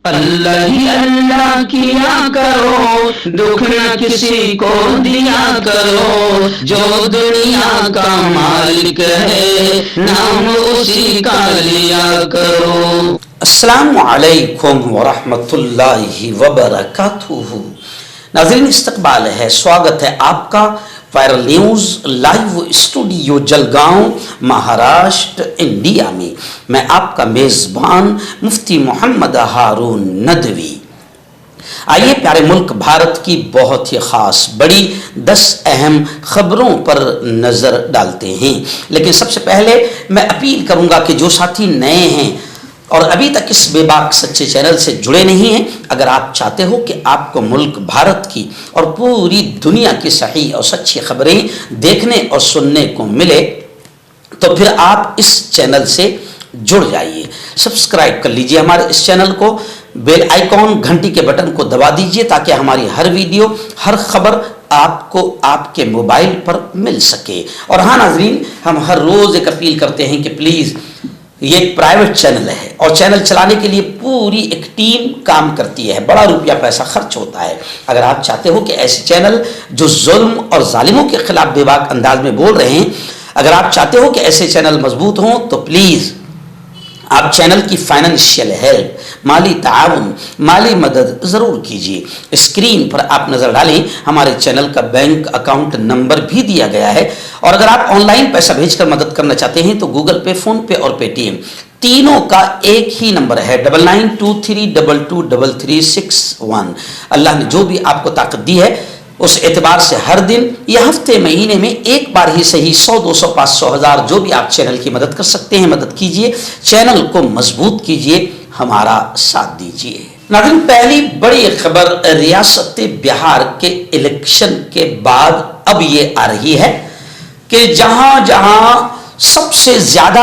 اللہ ہی اللہ کیا کرو، دکھ نہ کسی کو دیا کرو، جو دنیا کا مالک ہے نام اسی کا لیا کرو۔ السلام علیکم ورحمۃ اللہ وبرکاتہ۔ ناظرین استقبال ہے، سواگت ہے آپ کا viral news live studio Jalgaon Maharashtra India میں۔ میں آپ کا میزبان مفتی محمد ہارون ندوی۔ آئیے پیارے ملک بھارت کی بہت ہی خاص بڑی 10 اہم خبروں پر نظر ڈالتے ہیں، لیکن سب سے پہلے میں اپیل کروں گا کہ جو ساتھی نئے ہیں اور ابھی تک اس بے باک سچے چینل سے جڑے نہیں ہیں، اگر آپ چاہتے ہو کہ آپ کو ملک بھارت کی اور پوری دنیا کی صحیح اور سچی خبریں دیکھنے اور سننے کو ملے تو پھر آپ اس چینل سے جڑ جائیے، سبسکرائب کر لیجئے ہمارے اس چینل کو، بیل آئیکن گھنٹی کے بٹن کو دبا دیجئے تاکہ ہماری ہر ویڈیو ہر خبر آپ کو آپ کے موبائل پر مل سکے۔ اور ہاں ناظرین، ہم ہر روز ایک اپیل کرتے ہیں کہ پلیز، یہ ایک پرائیویٹ چینل ہے اور چینل چلانے کے لیے پوری ایک ٹیم کام کرتی ہے، بڑا روپیہ پیسہ خرچ ہوتا ہے۔ اگر آپ چاہتے ہو کہ ایسے چینل جو ظلم اور ظالموں کے خلاف بے باک انداز میں بول رہے ہیں، اگر آپ چاہتے ہو کہ ایسے چینل مضبوط ہوں تو پلیز آپ چینل کی فائنینشیل ہیلپ، مالی تعاون، مالی مدد ضرور کیجیے۔ اسکرین پر آپ نظر ڈالیں، ہمارے چینل کا بینک اکاؤنٹ نمبر بھی دیا گیا ہے، اور اگر آپ آن لائن پیسہ بھیج کر مدد کرنا چاہتے ہیں تو گوگل پے، فون پے اور پے ٹی ایم تینوں کا ایک ہی نمبر ہے 9923223361۔ اللہ نے جو بھی آپ کو طاقت دی ہے اس اعتبار سے ہر دن یا ہفتے مہینے میں ایک بار ہی صحیح 100 200 500 1000 جو بھی آپ چینل کی مدد کر سکتے ہیں مدد کیجئے، چینل کو مضبوط کیجئے، ہمارا ساتھ دیجئے۔ ناظرین پہلی بڑی خبر ریاست بہار کے الیکشن کے بعد اب یہ آ رہی ہے کہ جہاں جہاں سب سے زیادہ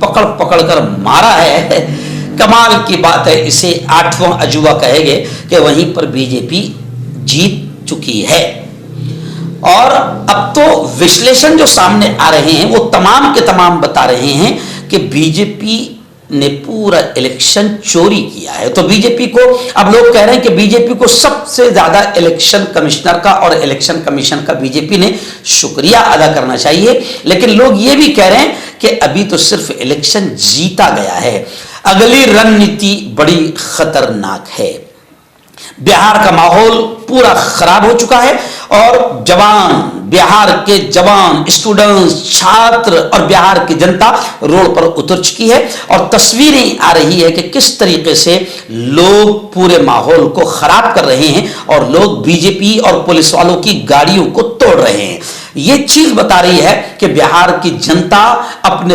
پکڑ پکڑ کر مارا ہے، کمال کی بات ہے، اسے 8واں عجوبہ کہے گے کہ وہیں پر بی جے پی جیت چکی ہے۔ اور اب تو وشلیشن جو سامنے آ رہے ہیں وہ تمام کے تمام بتا رہے ہیں کہ بی جے پی نے پورا الیکشن چوری کیا ہے۔ تو بی جے پی کو اب لوگ کہہ رہے ہیں کہ بی جے پی کو سب سے زیادہ الیکشن کمشنر کا اور الیکشن کمیشن کا بی جے پی نے شکریہ ادا کرنا چاہیے، لیکن لوگ یہ بھی کہہ رہے ہیں کہ ابھی تو صرف الیکشن جیتا گیا ہے، اگلی رننیتی بڑی خطرناک ہے۔ بہار کا ماحول پورا خراب ہو چکا ہے اور جوان، بہار کے جوان، اسٹوڈنٹس، چھاتر اور بہار کی جنتا روڈ پر اتر چکی ہے، اور تصویریں آ رہی ہے کہ کس طریقے سے لوگ پورے ماحول کو خراب کر رہے ہیں اور لوگ بی جے پی اور پولیس والوں کی گاڑیوں کو توڑ رہے ہیں۔ یہ چیز بتا رہی ہے کہ بہار کی جنتا اپنے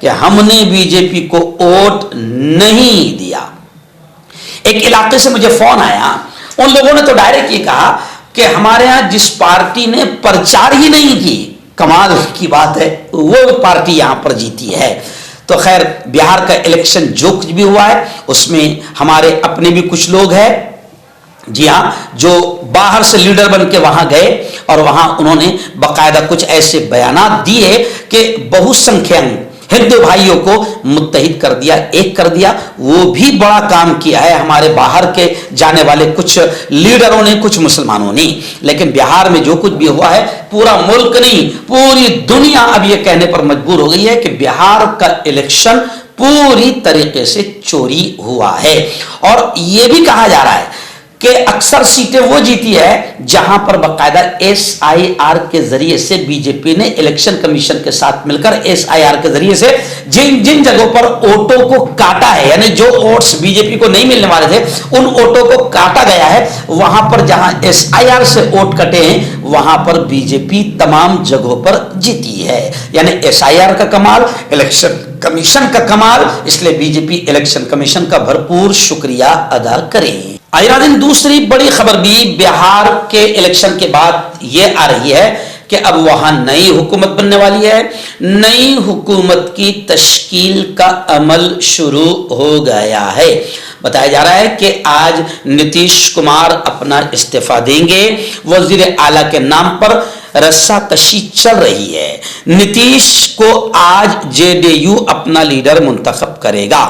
کہ ہم نے بی جے پی کو ووٹ نہیں دیا۔ ایک علاقے سے مجھے فون آیا، ان لوگوں نے تو ڈائریکٹ یہ کہا کہ ہمارے ہاں جس پارٹی نے پرچار ہی نہیں کی، کمال کی بات ہے، وہ پارٹی یہاں پر جیتی ہے۔ تو خیر، بہار کا الیکشن جو کچھ بھی ہوا ہے اس میں ہمارے اپنے بھی کچھ لوگ ہیں، جی ہاں، جو باہر سے لیڈر بن کے وہاں گئے اور وہاں انہوں نے باقاعدہ کچھ ایسے بیانات دیے کہ بہت سنکھیان ہندو بھائیوں کو متحد کر دیا، ایک کر دیا۔ وہ بھی بڑا کام کیا ہے ہمارے باہر کے جانے والے کچھ لیڈروں نے، کچھ مسلمانوں نے۔ لیکن بہار میں جو کچھ بھی ہوا ہے، پورا ملک نہیں پوری دنیا اب یہ کہنے پر مجبور ہو گئی ہے کہ بہار کا الیکشن پوری طریقے سے چوری ہوا ہے۔ اور یہ بھی کہا جا رہا ہے کہ اکثر سیٹیں وہ جیتی ہے جہاں پر باقاعدہ SIR کے ذریعے سے بی جے پی نے الیکشن کمیشن کے ساتھ مل کر SIR کے ذریعے سے جن جن جگہوں پر ووٹوں کو کاٹا ہے، یعنی جو ووٹس بی جے پی کو نہیں ملنے والے تھے ان ووٹوں کو کاٹا گیا ہے، وہاں پر جہاں SIR سے ووٹ کٹے ہیں وہاں پر بی جے پی تمام جگہوں پر جیتی ہے۔ یعنی SIR کا کمال، الیکشن کمیشن کا کمال، اس لیے بی جے پی الیکشن کمیشن کا بھرپور شکریہ ادا کریں۔ آئرادن دوسری بڑی خبر بھی بہار کے الیکشن کے بعد یہ آ رہی ہے کہ اب وہاں نئی حکومت بننے والی ہے، نئی حکومت کی تشکیل کا عمل شروع ہو گیا ہے۔ بتایا جا رہا ہے کہ آج نتیش کمار اپنا استعفیٰ دیں گے، وزیر اعلیٰ کے نام پر رسا کشی چل رہی ہے۔ نتیش کو آج JDU اپنا لیڈر منتخب کرے گا.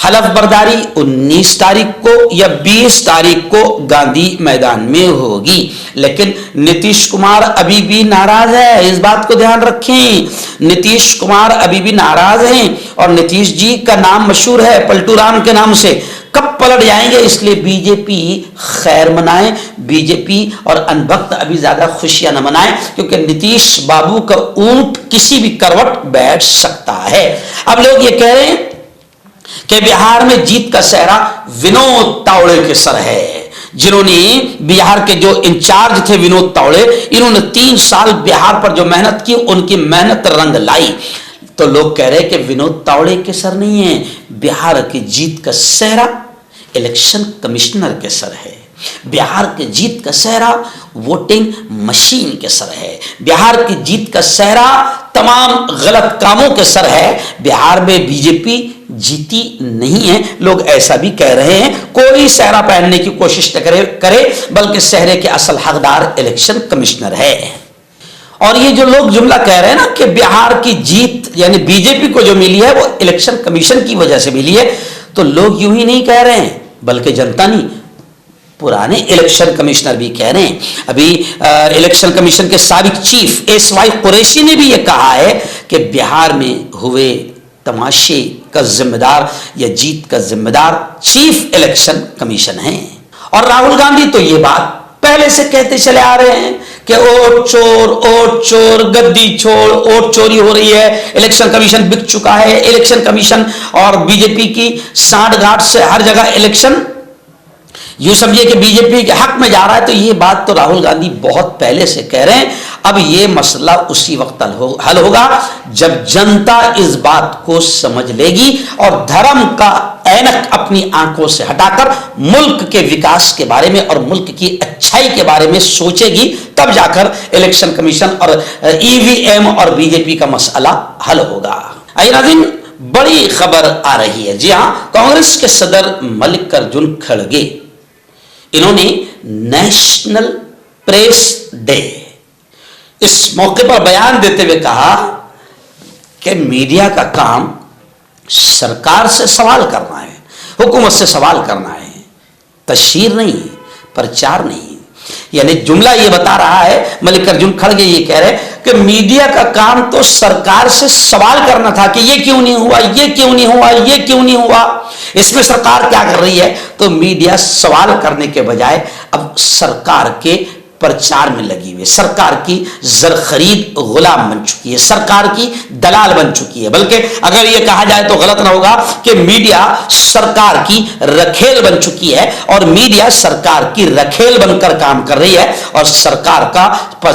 حلف برداری 19 تاریخ کو یا 20 تاریخ کو گاندھی میدان میں ہوگی. لیکن نتیش کمار ابھی بھی ناراض ہے, اس بات کو دھیان رکھیں. نتیش کمار ابھی بھی ناراض ہیں اور نتیش جی کا نام مشہور ہے پلٹو رام کے نام سے. کب پلٹ جائیں گے, اس لیے بی جے پی خیر منائیں. بی جے پی اور ان وقت ابھی زیادہ خوشیاں نہ منائیں, کیونکہ نتیش بابو کا اونٹ کسی بھی کروٹ بیٹھ سکتا ہے. اب لوگ یہ کہہ رہے ہیں کہ بہار میں جیت کا سہرا ونود تاوڑے کے سر ہے. جنہوں نے بہار کے جو انچارج تھے ونود تاوڑے, انہوں نے 3 سال بہار پر جو محنت کی, ان کی محنت رنگ لائی. تو لوگ کہہ رہے کہ ونود تاوڑے کے سر نہیں ہے, بہار کی جیت کا سہرا الیکشن کمشنر کے سر ہے. بہار کی جیت کا سہرا ووٹنگ مشین کے سر ہے. بہار کی جیت کا سہرا تمام غلط کاموں کے سر ہے. بہار میں بی جے پی جیتی نہیں ہے. لوگ ایسا بھی کہہ رہے ہیں کوئی سہرا پہننے کی کوشش نہ کرے بلکہ سہرے کے اصل حقدار الیکشن کمشنر ہے. اور یہ جو لوگ جملہ کہہ رہے ہیں نا کہ بہار کی جیت یعنی بی جے پی کو جو ملی ہے وہ الیکشن کمیشن کی وجہ سے ملی ہے, تو لوگ یوں ہی نہیں کہہ رہے ہیں بلکہ جنتا نہیں, پرانے الیکشن کمشنر بھی کہہ رہے ہیں. ابھی الیکشن کمیشن کے سابق چیف ایس وائی قریشی نے بھی یہ کہا ہے کہ بہار میں ہوئے تماشے کا ذمہ دار یا جیت کا ذمہ دار چیف الیکشن کمیشن ہے. اور راہل گاندھی تو یہ بات پہلے سے کہتے چلے آ رہے ہیں کہ ووٹ چور گدی چھوڑ, ووٹ چوری ہو رہی ہے, الیکشن کمیشن بک چکا ہے. الیکشن کمیشن اور بی جے پی کی سانٹھ گاٹھ سے ہر جگہ الیکشن یوں سمجھیے کہ بی جے پی کے حق میں جا رہا ہے. تو یہ بات تو راہل گاندھی بہت پہلے سے کہہ رہے ہیں. اب یہ مسئلہ اسی وقت حل ہوگا جب جنتا اس بات کو سمجھ لے گی اور دھرم کا اینک اپنی آنکھوں سے ہٹا کر ملک کے وکاس کے بارے میں اور ملک کی اچھائی کے بارے میں سوچے گی, تب جا کر الیکشن کمیشن اور ای وی ایم اور بی جے پی کا مسئلہ حل ہوگا. آئیے ناظرین, بڑی خبر آ رہی ہے. جی ہاں, کانگریس کے صدر ملکارجن کھڑگے انہوں نے نیشنل پریس ڈے اس موقع پر بیان دیتے ہوئے کہا کہ میڈیا کا کام سرکار سے سوال کرنا ہے, حکومت سے سوال کرنا ہے, تشہیر نہیں, پرچار نہیں. یعنی جملہ یہ بتا رہا ہے, ملکارجن کھڑگے یہ کہہ رہے کہ میڈیا کا کام تو سرکار سے سوال کرنا تھا کہ یہ کیوں نہیں ہوا, یہ کیوں نہیں ہوا, یہ کیوں نہیں ہوا. اس میں سرکار کیا کر رہی ہے؟ تو میڈیا سوال کرنے کے بجائے اب سرکار کے پرچار میں لگی ہوئی, سرکار کی زر خرید غلام بن چکی ہے, سرکار کی دلال بن چکی ہے. بلکہ اگر یہ کہا جائے تو غلط نہ ہوگا کہ میڈیا سرکار کی رکھیل بن چکی ہے اور میڈیا سرکار کی رکھیل بن کر کام کر رہی ہے اور سرکار کا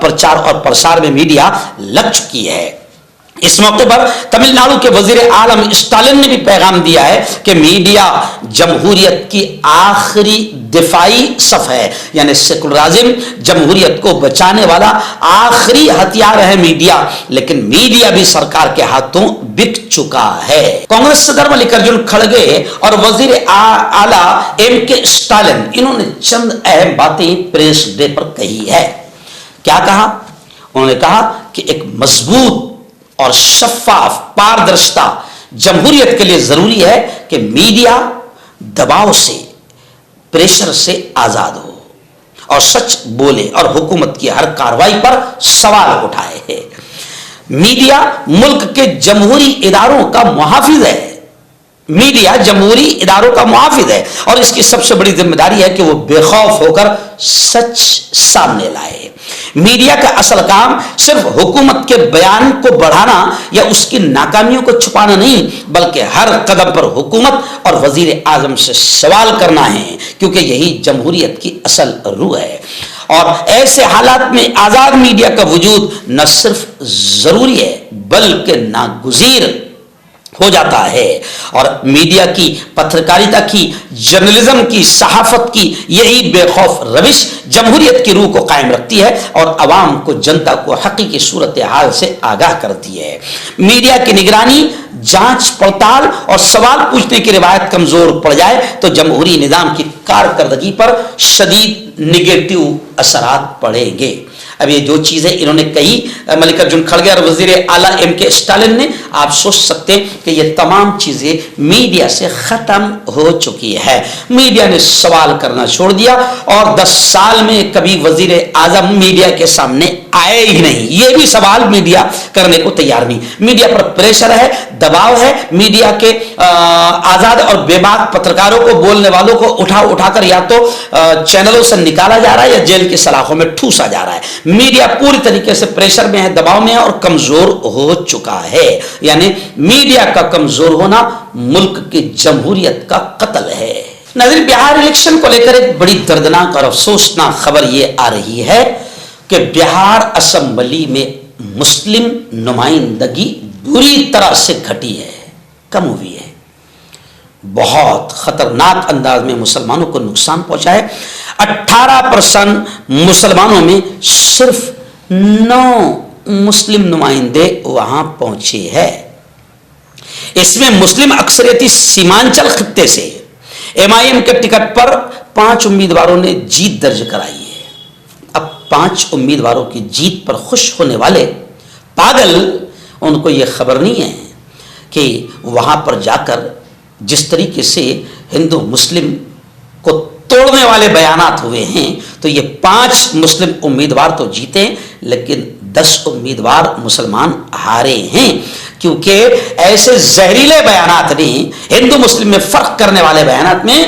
پرچار اور پرسار میں میڈیا لگ چکی ہے. اس موقع پر تمل ناڈو کے وزیر اعظم اسٹالن نے بھی پیغام دیا ہے کہ میڈیا جمہوریت کی آخری دفاعی صف ہے. یعنی سیکولرازم, جمہوریت کو بچانے والا آخری ہتھیار ہے میڈیا, لیکن میڈیا بھی سرکار کے ہاتھوں بک چکا ہے. کانگریس صدر ملکارجن کھڑگے اور وزیر اعلیٰ ایم کے اسٹالن انہوں نے چند اہم باتیں پریس ڈے پر کہی ہے. کیا کہا؟ انہوں نے کہا کہ ایک مضبوط اور شفاف پاردرشتا جمہوریت کے لیے ضروری ہے کہ میڈیا دباؤ سے, پریشر سے آزاد ہو اور سچ بولے اور حکومت کی ہر کارروائی پر سوال اٹھائے. میڈیا ملک کے جمہوری اداروں کا محافظ ہے. میڈیا جمہوری اداروں کا محافظ ہے اور اس کی سب سے بڑی ذمہ داری ہے کہ وہ بے خوف ہو کر سچ سامنے لائے. میڈیا کا اصل کام صرف حکومت کے بیان کو بڑھانا یا اس کی ناکامیوں کو چھپانا نہیں, بلکہ ہر قدم پر حکومت اور وزیر اعظم سے سوال کرنا ہے, کیونکہ یہی جمہوریت کی اصل روح ہے. اور ایسے حالات میں آزاد میڈیا کا وجود نہ صرف ضروری ہے بلکہ ناگزیر ہو جاتا ہے. اور میڈیا کی, پترکاریتا کی, جرنلزم کی, صحافت کی یہی بے خوف روش جمہوریت کی روح کو قائم رکھتی ہے اور عوام کو, جنتا کو حقیقی صورتحال سے آگاہ کرتی ہے. میڈیا کی نگرانی, جانچ پڑتال اور سوال پوچھنے کی روایت کمزور پڑ جائے تو جمہوری نظام کی کارکردگی پر شدید نگیٹو اثرات پڑیں گے. اب یہ جو چیزیں انہوں نے کہی ملکارجن کھڑگے اور وزیر اعلیٰ ایم کے اسٹالن نے، آپ سوچ سکتے ہیں کہ یہ تمام چیزیں میڈیا سے ختم ہو چکی ہے. میڈیا نے سوال کرنا چھوڑ دیا اور 10 سال میں کبھی وزیر اعظم میڈیا کے سامنے آئے ہی نہیں. یہ بھی سوال میڈیا کرنے کو تیار نہیں. میڈیا پر پریشر ہے، دباؤ ہے. میڈیا کے آزاد اور بے باک پترکاروں کو، بولنے والوں کو اٹھا کر یا تو چینلوں سے نکالا جا رہا ہے یا جیل کی سلاخوں میں ٹھوسا جا رہا ہے. میڈیا پوری طریقے سے پریشر میں ہے، دباؤ میں ہے اور کمزور ہو چکا ہے. یعنی میڈیا کا کمزور ہونا ملک کی جمہوریت کا قتل ہے. ناظرین، بہار الیکشن کو لے کر ایک بڑی دردناک اور افسوسناک خبر یہ آ رہی ہے کہ بہار اسمبلی میں مسلم نمائندگی بری طرح سے گھٹی ہے، کم ہوئی ہے. بہت خطرناک انداز میں مسلمانوں کو نقصان پہنچا ہے. 18% مسلمانوں میں صرف 9 مسلم نمائندے وہاں پہنچے ہیں. اس میں مسلم اکثریتی سیمانچل خطے سے ایم آئی ایم کے ٹکٹ پر 5 امیدواروں نے جیت درج کرائی ہے. اب 5 امیدواروں کی جیت پر خوش ہونے والے پاگل، ان کو یہ خبر نہیں ہے کہ وہاں پر جا کر جس طریقے سے ہندو مسلم کو توڑنے والے بیانات ہوئے ہیں تو یہ 5 مسلم امیدوار تو جیتے لیکن 10 امیدوار مسلمان ہارے ہیں، کیونکہ ایسے زہریلے بیانات نے ہندو مسلم میں فرق کرنے والے بیانات میں،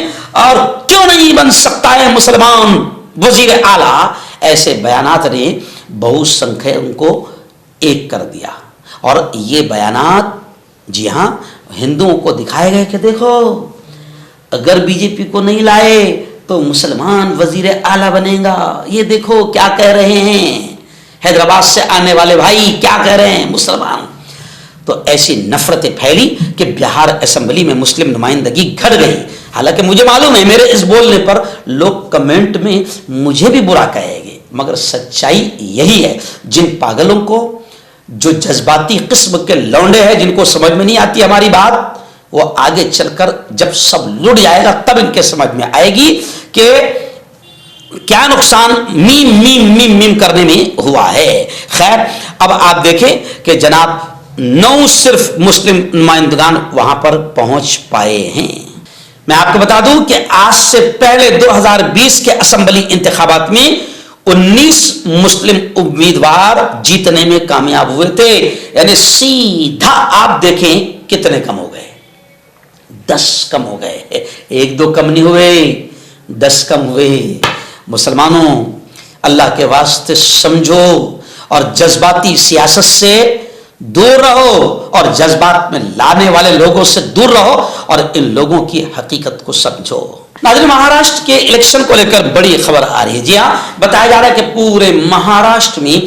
اور کیوں نہیں بن سکتا ہے مسلمان وزیر اعلیٰ، ایسے بیانات نے بہو سنکھیوں کو ایک کر دیا. اور یہ بیانات جی ہاں ہندوؤں کو دکھائے گئے کہ دیکھو اگر بی جے پی کو نہیں لائے تو مسلمان وزیر اعلیٰ بنے گا. یہ دیکھو کیا کہہ رہے ہیں حیدرآباد سے آنے والے بھائی، کیا کہہ رہے ہیں مسلمان. تو ایسی نفرتیں پھیلی کہ بہار اسمبلی میں مسلم نمائندگی گھٹ گئی. حالانکہ مجھے معلوم ہے میرے اس بولنے پر لوگ کمنٹ میں مجھے بھی برا کہیں گے، مگر سچائی یہی ہے. جن پاگلوں کو، جو جذباتی قسم کے لونڈے ہیں، جن کو سمجھ میں نہیں آتی ہماری بات، وہ آگے چل کر جب سب لٹ جائے گا تب ان کے سمجھ میں آئے گی کہ کیا نقصان میم میم میم میم کرنے میں ہوا ہے. خیر، اب آپ دیکھیں کہ جناب 9 صرف مسلم نمائندگان وہاں پر پہنچ پائے ہیں. میں آپ کو بتا دوں کہ آج سے پہلے 2020 کے اسمبلی انتخابات میں 19 مسلم امیدوار جیتنے میں کامیاب ہوئے تھے. یعنی سیدھا آپ دیکھیں کتنے کم ہو گئے، 10 کم ہو گئے. 1-2 کم نہیں ہوئے، 10 کم ہوئے. مسلمانوں، اللہ کے واسطے سمجھو اور جذباتی سیاست سے دور رہو اور جذبات میں لانے والے لوگوں سے دور رہو اور ان لوگوں کی حقیقت کو سمجھو. ناظرین، مہاراشٹر کے الیکشن کو لے کر بڑی خبر آ رہی ہے. جی ہاں، بتایا جا رہا ہے کہ پورے مہاراشٹر میں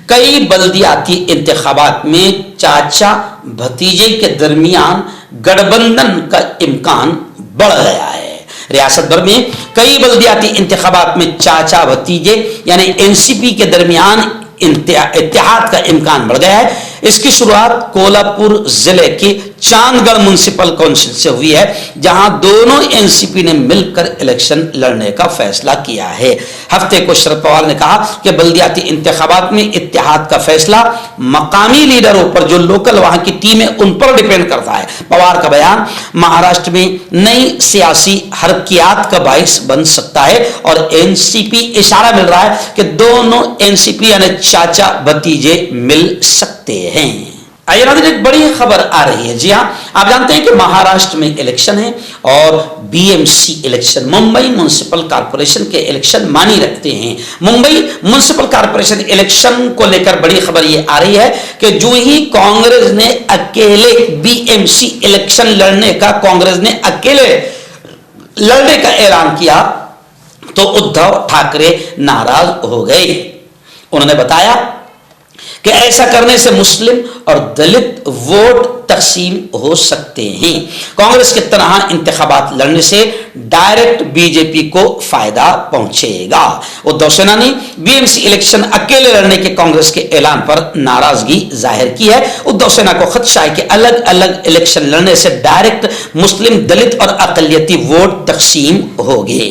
کئی بلدیاتی انتخابات میں چاچا بھتیجے کے درمیان گٹھبندھن کا امکان بڑھ گیا ہے. ریاست بھر میں کئی بلدیاتی انتخابات میں چاچا بھتیجے یعنی این سی پی کے درمیان اتحاد کا امکان بڑھ گیا ہے. اس کی شروعات کولہاپور ضلع کی چاند گڑھ میونسپل کونسل سے ہوئی ہے، جہاں دونوں این سی پی نے مل کر الیکشن لڑنے کا فیصلہ کیا ہے. ہفتے کو شرد پوار نے کہا کہ بلدیاتی انتخابات میں اتحاد کا فیصلہ مقامی لیڈروں پر، جو لوکل وہاں کی ٹیم ہے ان پر ڈیپینڈ کرتا ہے. پوار کا بیان مہاراشٹر میں نئی سیاسی حرکیات کا باعث بن سکتا ہے اور این سی پی اشارہ مل رہا ہے کہ دونوں این سی پی یعنی چاچا بھتیجے مل سکتے ہیں. آئیے ناظرین، ایک بڑی خبر آ رہی ہے. جی ہاں، آپ جانتے ہیں کہ مہاراشٹر میں الیکشن ہے اور B M C election, Mumbai municipal corporation کے الیکشن مانی رکھتے ہیں. ممبئی میونسپل کارپوریشن الیکشن کو لے کر بڑی خبر یہ آ رہی ہے کہ جو ہی کانگریس نے اکیلے بی ایم سی الیکشن لڑنے کا اعلان کیا تو ادھو ٹھاکرے ناراض ہو گئے. انہوں نے بتایا کہ ایسا کرنے سے مسلم اور دلت ووٹ تقسیم ہو سکتے ہیں. کانگریس کے تنہا انتخابات لڑنے سے ڈائریکٹ بی جے پی کو فائدہ پہنچے گا. ادھو سینا نے بی ایم سی الیکشن اکیلے لڑنے کے کانگریس کے اعلان پر ناراضگی ظاہر کی ہے. ادھو سینا کو خدشہ ہے کہ الگ الگ الیکشن لڑنے سے ڈائریکٹ مسلم، دلت اور اقلیتی ووٹ تقسیم ہوگے.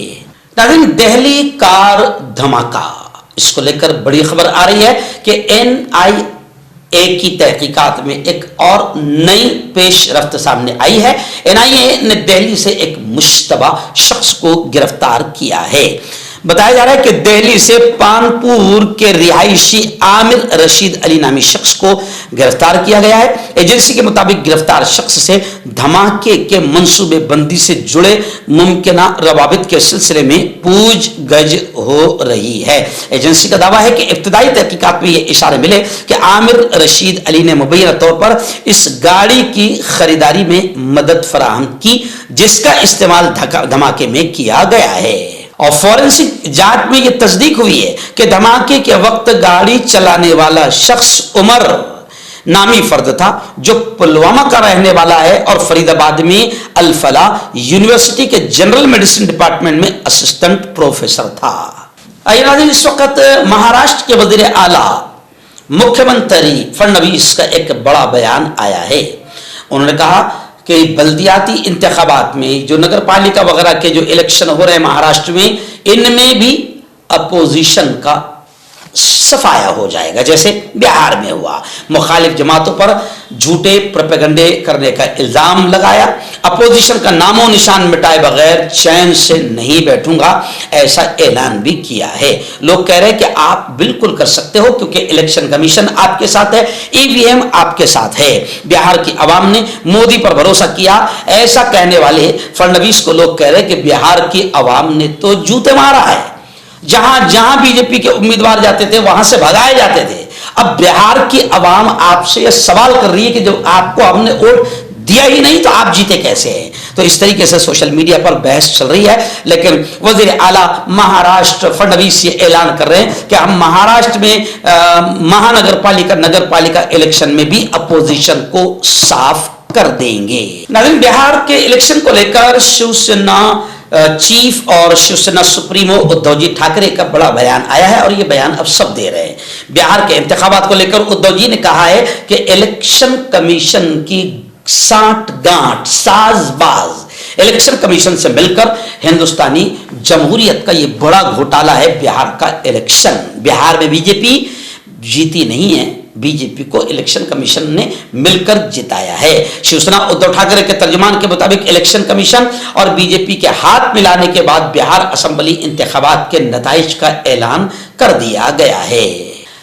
ناظرین، دہلی کار دھماکہ اس کو لے کر بڑی خبر آ رہی ہے کہ NIA کی تحقیقات میں ایک اور نئی پیش رفت سامنے آئی ہے. NIA نے دہلی سے ایک مشتبہ شخص کو گرفتار کیا ہے. بتایا جا رہا ہے کہ دہلی سے پانپور کے رہائشی عامر رشید علی نامی شخص کو گرفتار کیا گیا ہے. ایجنسی کے مطابق گرفتار شخص سے دھماکے کے منصوبے بندی سے جڑے ممکنہ روابط کے سلسلے میں پوچھ گچھ ہو رہی ہے. ایجنسی کا دعویٰ ہے کہ ابتدائی تحقیقات میں یہ اشارے ملے کہ عامر رشید علی نے مبینہ طور پر اس گاڑی کی خریداری میں مدد فراہم کی جس کا استعمال دھماکے میں کیا گیا ہے. اور فورنسک جانچ میں یہ تصدیق ہوئی ہے کہ دھماکے کے وقت گاڑی چلانے والا شخص عمر نامی فرد تھا جو پلوامہ کا رہنے والا ہے اور فرید آباد میں الفلاح یونیورسٹی کے جنرل میڈیسن ڈپارٹمنٹ میں اسسٹنٹ پروفیسر تھا. اس وقت مہاراشٹر کے وزیر اعلیٰ مکھیہ منتری فڈنویس کا ایک بڑا بیان آیا ہے. انہوں نے کہا کہ بلدیاتی انتخابات میں جو نگر پالیکا وغیرہ کے جو الیکشن ہو رہے ہیں مہاراشٹر میں، ان میں بھی اپوزیشن کا صفایا ہو جائے گا جیسے بہار میں ہوا. مخالف جماعتوں پر جھوٹے پروپیگنڈے کرنے کا الزام لگایا. اپوزیشن کا نام و نشان مٹائے بغیر چین سے نہیں بیٹھوں گا، ایسا اعلان بھی کیا ہے. لوگ کہہ رہے ہیں کہ آپ بالکل کر سکتے ہو کیونکہ الیکشن کمیشن آپ کے ساتھ ہے، EVM آپ کے ساتھ ہے. بہار کی عوام نے مودی پر بھروسہ کیا، ایسا کہنے والے فڈنویس کو لوگ کہہ رہے ہیں کہ بہار کی عوام نے تو جوتے مارا ہے. جہاں جہاں BJP کے امیدوار جاتے تھے وہاں سے بھگائے جاتے تھے. اب بہار کی عوام آپ سے یہ سوال کر رہی ہے کہ جب آپ کو ہم نے ووٹ دیا ہی نہیں تو آپ جیتے کیسے ہیں. تو اس طریقے سے سوشل میڈیا پر بحث چل رہی ہے. لیکن وزیر اعلیٰ مہاراشٹر فڈنویس یہ اعلان کر رہے ہیں کہ ہم مہاراشٹر میں مہانگر پالیکا نگر پالیکا الیکشن میں بھی اپوزیشن کو صاف کر دیں گے. ناظرین، بہار کے الیکشن کو لے کر شیو سینا چیف اور شیو سینا سپریمو ادھو جی ٹھاکرے کا بڑا بیان آیا ہے اور یہ بیان اب سب دے رہے ہیں. بہار کے انتخابات کو لے کر ادھو جی نے کہا ہے کہ الیکشن کمیشن کی سانٹھ گانٹھ ساز باز الیکشن کمیشن سے مل کر ہندوستانی جمہوریت کا یہ بڑا گھوٹالہ ہے بہار کا الیکشن. بہار میں BJP جیتی نہیں ہے، BJP کو الیکشن کمیشن نے مل کر جتایا ہے. شیو سینا ادھو ٹھاکرے کے ترجمان کے مطابق الیکشن کمیشن اور BJP کے ہاتھ ملانے کے بعد بہار اسمبلی انتخابات کے نتائج کا اعلان کر دیا گیا ہے.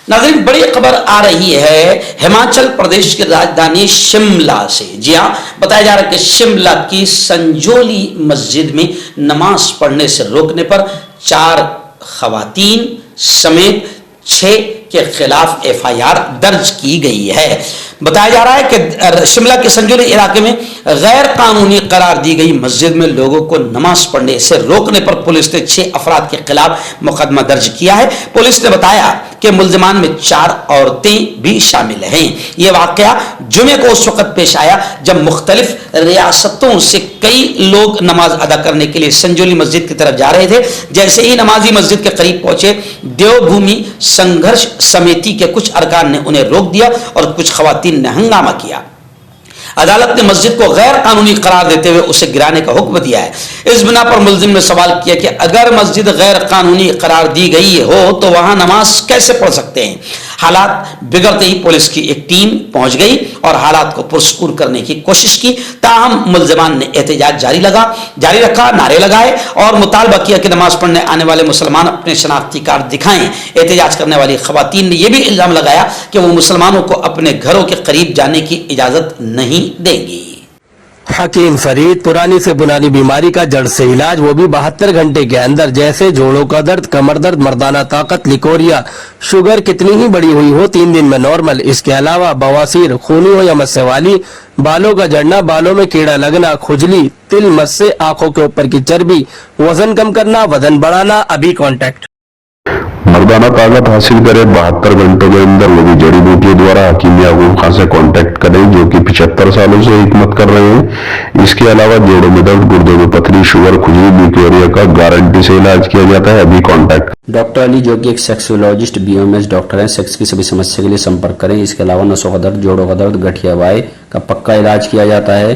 ناظرین، بڑی خبر آ رہی ہے ہماچل پردیش کی راجدھانی شملہ سے. جی ہاں، بتایا جا رہا ہے کہ شملہ کی سنجولی مسجد میں نماز پڑھنے سے روکنے پر 4 خواتین سمیت 6 کے خلاف FIR درج کی گئی ہے. بتایا جا رہا ہے کہ شملہ کے سنجولی علاقے میں غیر قانونی قرار دی گئی مسجد میں لوگوں کو نماز پڑھنے سے روکنے پر پولیس نے 6 افراد کے خلاف مقدمہ درج کیا ہے. پولیس نے بتایا کہ ملزمان میں 4 عورتیں بھی شامل ہیں. یہ واقعہ جمعے کو اس وقت پیش آیا جب مختلف ریاستوں سے کئی لوگ نماز ادا کرنے کے لیے سنجولی مسجد کی طرف جا رہے تھے. جیسے ہی نمازی مسجد کے قریب پہنچے، دیو بھومی سنگھرش سمیتی کے کچھ ارکان نے انہیں روک دیا اور کچھ خواتین نے ہنگامہ کیا. عدالت نے مسجد کو غیر قانونی قرار دیتے ہوئے اسے گرانے کا حکم دیا ہے. اس بنا پر ملزم نے سوال کیا کہ اگر مسجد غیر قانونی قرار دی گئی ہو تو وہاں نماز کیسے پڑھ سکتے ہیں. حالات بگڑتے ہی پولیس کی ایک ٹیم پہنچ گئی اور حالات کو پرسکون کرنے کی کوشش کی. تاہم ملزمان نے احتجاج جاری رکھا، نعرے لگائے اور مطالبہ کیا کہ نماز پڑھنے آنے والے مسلمان اپنے شناختی کارڈ دکھائیں. احتجاج کرنے والی خواتین نے یہ بھی الزام لگایا کہ وہ مسلمانوں کو اپنے گھروں کے قریب جانے کی اجازت نہیں دیں گی. حکیم فرید، پرانی سے پرانی بیماری کا جڑ سے علاج، وہ بھی 72 گھنٹے کے اندر، جیسے جوڑوں کا درد، کمر درد، مردانہ طاقت، لیکوریا، شوگر کتنی ہی بڑی ہوئی ہو 3 دن میں نارمل. اس کے علاوہ بواسیر، خونی ہو یا مسے والی، بالوں کا جڑنا، بالوں میں کیڑا لگنا، کھجلی، تل مس سے، آنکھوں کے اوپر کی چربی، وزن کم کرنا، وزن بڑھانا، ابھی کانٹیکٹ. مردانہ طاقت حاصل کرے 72 گھنٹوں کے اندر، وہ بھی جڑی بوٹیوں دوارا. حکیم یعقوب خان سے کانٹیکٹ کریں جو کہ 75 سالوں سے حکمت کر رہے ہیں. اس کے علاوہ جوڑوں میں درد، گردوں میں پتھری، شوگر، کھجلی، لیکوریا کا گارنٹی سے علاج کیا جاتا ہے. ابھی کانٹیکٹ. ڈاکٹر علی جو کہ ایک سیکسولوجسٹ BOMS ڈاکٹر ہیں. سیکس کی سبھی سمسیا کے لیے سمپرک کریں. اس کے علاوہ نسوں کا درد، جوڑوں کا درد، گٹھیا وائے کا پکا علاج کیا جاتا ہے.